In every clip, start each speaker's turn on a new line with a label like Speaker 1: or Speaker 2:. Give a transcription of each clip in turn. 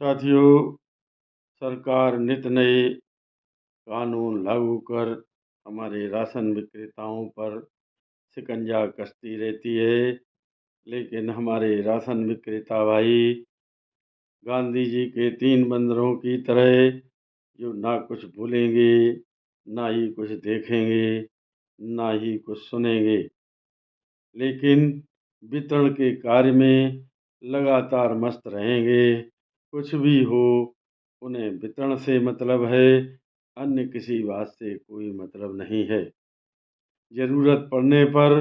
Speaker 1: साथियों, सरकार नित नए कानून लागू कर हमारे राशन विक्रेताओं पर शिकंजा कसती रहती है। लेकिन हमारे राशन विक्रेता भाई गांधी जी के 3 बंदरों की तरह जो ना कुछ भूलेंगे, ना ही कुछ देखेंगे, ना ही कुछ सुनेंगे, लेकिन वितरण के कार्य में लगातार मस्त रहेंगे। कुछ भी हो, उन्हें वितरण से मतलब है, अन्य किसी बात से कोई मतलब नहीं है। ज़रूरत पड़ने पर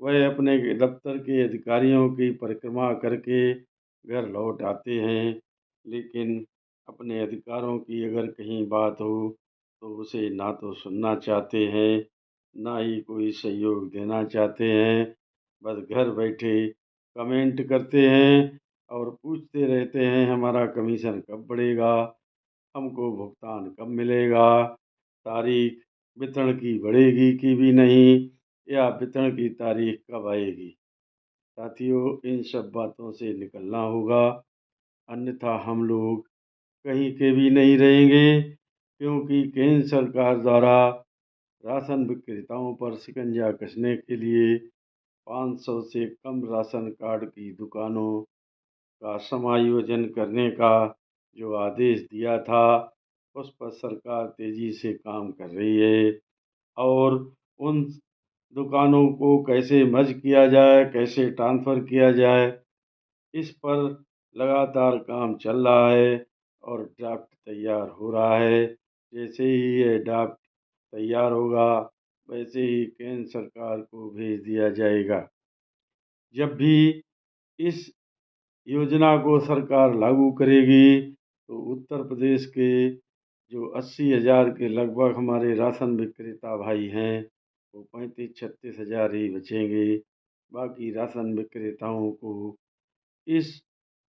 Speaker 1: वह अपने दफ्तर के अधिकारियों की परिक्रमा करके घर लौट आते हैं, लेकिन अपने अधिकारों की अगर कहीं बात हो तो उसे ना तो सुनना चाहते हैं, ना ही कोई सहयोग देना चाहते हैं। बस घर बैठे कमेंट करते हैं और पूछते रहते हैं हमारा कमीशन कब बढ़ेगा, हमको भुगतान कब मिलेगा, तारीख वितरण की बढ़ेगी कि भी नहीं, या वितरण की तारीख कब आएगी। साथियों, इन सब बातों से निकलना होगा, अन्यथा हम लोग कहीं के भी नहीं रहेंगे, क्योंकि केंद्र सरकार द्वारा राशन विक्रेताओं पर शिकंजा कसने के लिए 500 से कम राशन कार्ड की दुकानों का समायोजन करने का जो आदेश दिया था, उस पर सरकार तेजी से काम कर रही है। और उन दुकानों को कैसे मर्ज किया जाए, कैसे ट्रांसफ़र किया जाए, इस पर लगातार काम चल रहा है और ड्राफ्ट तैयार हो रहा है। जैसे ही ये ड्राफ्ट तैयार होगा, वैसे ही केंद्र सरकार को भेज दिया जाएगा। जब भी इस योजना को सरकार लागू करेगी, तो उत्तर प्रदेश के जो 80,000 के लगभग हमारे राशन विक्रेता भाई हैं, वो 35-36 हज़ार ही बचेंगे। बाकी राशन विक्रेताओं को इस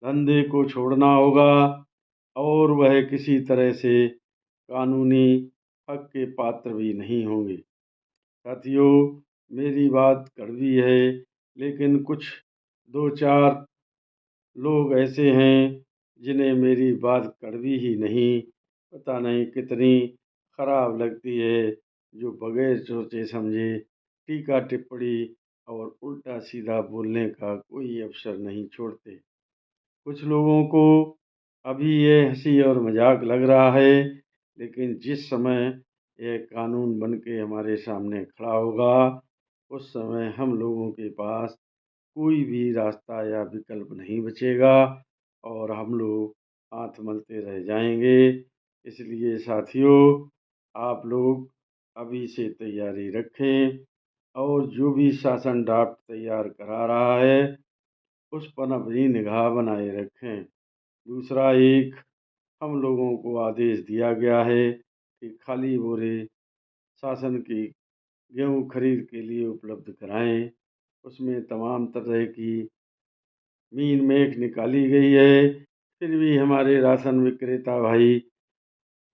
Speaker 1: धंधे को छोड़ना होगा और वह किसी तरह से कानूनी हक के पात्र भी नहीं होंगे। साथियों, मेरी बात कड़वी है, लेकिन कुछ 2-4 लोग ऐसे हैं जिन्हें मेरी बात कड़वी ही नहीं, पता नहीं कितनी खराब लगती है, जो बगैर सोचे समझे टीका टिप्पणी और उल्टा सीधा बोलने का कोई अवसर नहीं छोड़ते। कुछ लोगों को अभी ये हंसी और मजाक लग रहा है, लेकिन जिस समय यह कानून बन के हमारे सामने खड़ा होगा, उस समय हम लोगों के पास कोई भी रास्ता या विकल्प नहीं बचेगा और हम लोग हाथ मलते रह जाएंगे। इसलिए साथियों, आप लोग अभी से तैयारी रखें और जो भी शासन ड्राफ्ट तैयार करा रहा है, उस पर अपनी निगाह बनाए रखें। दूसरा, एक हम लोगों को आदेश दिया गया है कि खाली बोरे शासन की गेहूँ खरीद के लिए उपलब्ध कराएं। उसमें तमाम तरह की मीन मेख निकाली गई है, फिर भी हमारे राशन विक्रेता भाई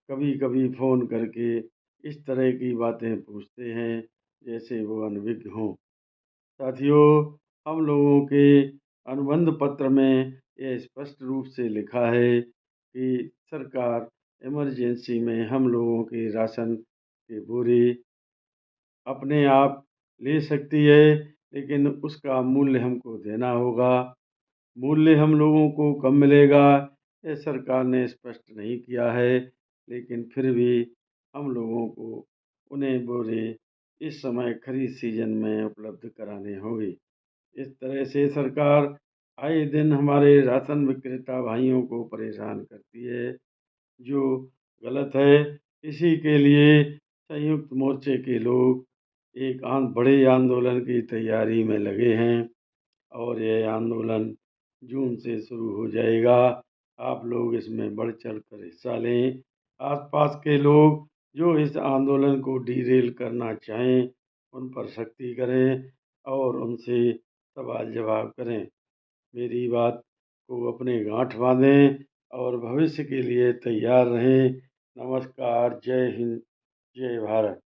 Speaker 1: कभी-कभी फ़ोन करके इस तरह की बातें पूछते हैं, जैसे वो अनभिज्ञ हों। साथियों, हम लोगों के अनुबंध पत्र में यह स्पष्ट रूप से लिखा है कि सरकार इमरजेंसी में हम लोगों के राशन के बोरे अपने आप ले सकती है, लेकिन उसका मूल्य हमको देना होगा। मूल्य हम लोगों को कब मिलेगा, ये सरकार ने स्पष्ट नहीं किया है, लेकिन फिर भी हम लोगों को उन्हें बोरे इस समय खरीद सीजन में उपलब्ध कराने होंगे। इस तरह से सरकार आए दिन हमारे राशन विक्रेता भाइयों को परेशान करती है, जो गलत है। इसी के लिए संयुक्त मोर्चे के लोग एक बड़े आंदोलन की तैयारी में लगे हैं और यह आंदोलन जून से शुरू हो जाएगा। आप लोग इसमें बढ़ चढ़ कर हिस्सा लें। आसपास के लोग जो इस आंदोलन को डीरेल करना चाहें, उन पर सख्ती करें और उनसे सवाल जवाब करें। मेरी बात को अपने गांठ बांधें और भविष्य के लिए तैयार रहें। नमस्कार, जय हिंद, जय भारत।